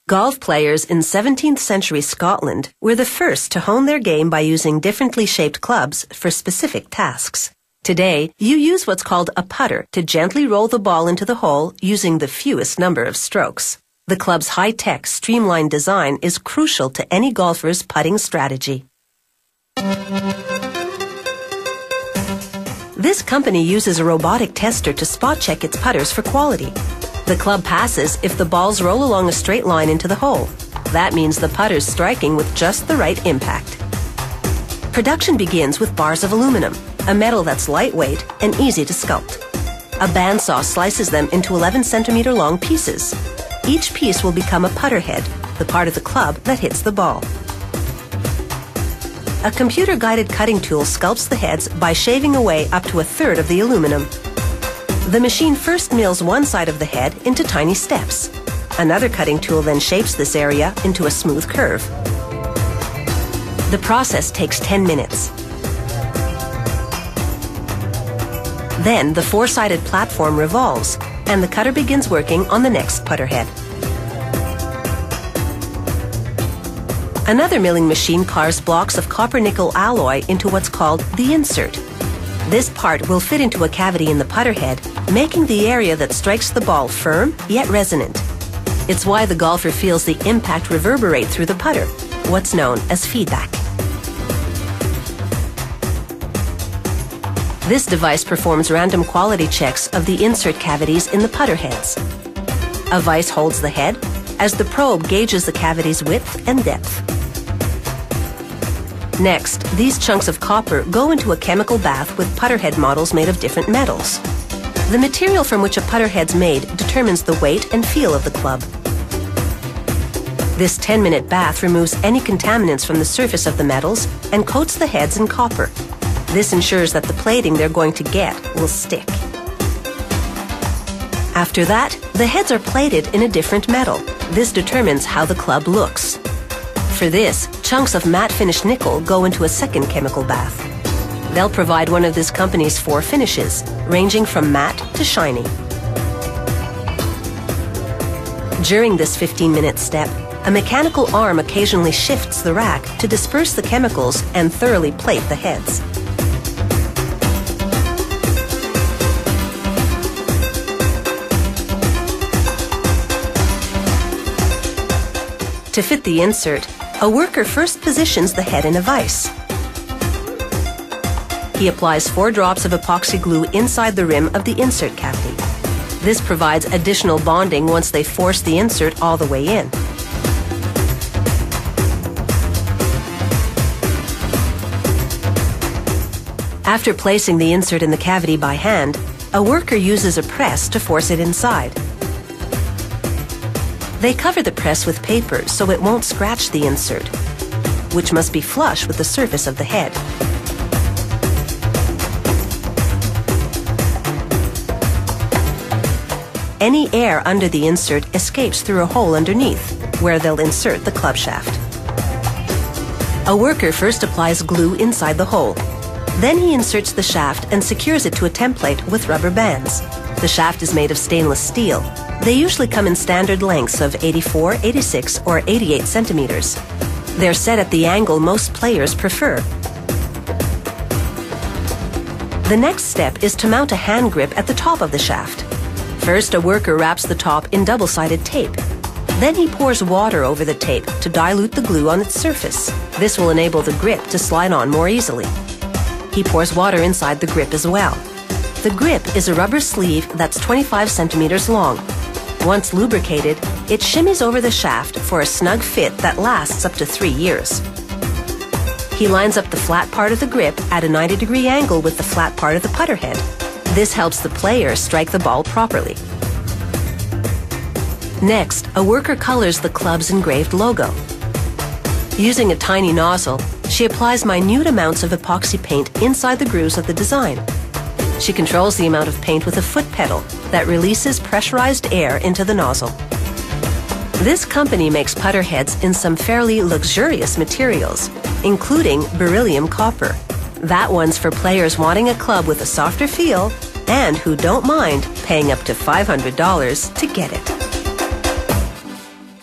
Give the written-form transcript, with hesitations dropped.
Golf players in 17th century Scotland were the first to hone their game by using differently shaped clubs for specific tasks. Today, you use what's called a putter to gently roll the ball into the hole using the fewest number of strokes. The club's high-tech, streamlined design is crucial to any golfer's putting strategy. This company uses a robotic tester to spot-check its putters for quality. The club passes if the balls roll along a straight line into the hole. That means the putter's striking with just the right impact. Production begins with bars of aluminum, a metal that's lightweight and easy to sculpt. A bandsaw slices them into 11-centimeter long pieces. Each piece will become a putter head, the part of the club that hits the ball. A computer-guided cutting tool sculpts the heads by shaving away up to a third of the aluminum. The machine first mills one side of the head into tiny steps. Another cutting tool then shapes this area into a smooth curve. The process takes 10 minutes. Then the four-sided platform revolves, and the cutter begins working on the next putter head. Another milling machine carves blocks of copper-nickel alloy into what's called the insert. This part will fit into a cavity in the putter head, making the area that strikes the ball firm yet resonant. It's why the golfer feels the impact reverberate through the putter, what's known as feedback. This device performs random quality checks of the insert cavities in the putter heads. A vise holds the head as the probe gauges the cavity's width and depth. Next, these chunks of copper go into a chemical bath with putter head models made of different metals. The material from which a putter head's made determines the weight and feel of the club. This 10-minute bath removes any contaminants from the surface of the metals and coats the heads in copper. This ensures that the plating they're going to get will stick. After that, the heads are plated in a different metal. This determines how the club looks. For this, chunks of matte-finished nickel go into a second chemical bath. They'll provide one of this company's 4 finishes, ranging from matte to shiny. During this 15-minute step, a mechanical arm occasionally shifts the rack to disperse the chemicals and thoroughly plate the heads. To fit the insert, a worker first positions the head in a vise. He applies 4 drops of epoxy glue inside the rim of the insert cavity. This provides additional bonding once they force the insert all the way in. After placing the insert in the cavity by hand, a worker uses a press to force it inside. They cover the press with paper so it won't scratch the insert, which must be flush with the surface of the head. Any air under the insert escapes through a hole underneath, where they'll insert the club shaft. A worker first applies glue inside the hole. Then he inserts the shaft and secures it to a template with rubber bands. The shaft is made of stainless steel. They usually come in standard lengths of 84, 86, or 88 centimeters. They're set at the angle most players prefer. The next step is to mount a hand grip at the top of the shaft. First, a worker wraps the top in double-sided tape. Then he pours water over the tape to dilute the glue on its surface. This will enable the grip to slide on more easily. He pours water inside the grip as well. The grip is a rubber sleeve that's 25 centimeters long. Once lubricated, it shimmies over the shaft for a snug fit that lasts up to 3 years. He lines up the flat part of the grip at a 90-degree angle with the flat part of the putter head. This helps the player strike the ball properly. Next, a worker colors the club's engraved logo. Using a tiny nozzle, she applies minute amounts of epoxy paint inside the grooves of the design. She controls the amount of paint with a foot pedal that releases pressurized air into the nozzle. This company makes putter heads in some fairly luxurious materials, including beryllium copper. That one's for players wanting a club with a softer feel and who don't mind paying up to $500 to get it.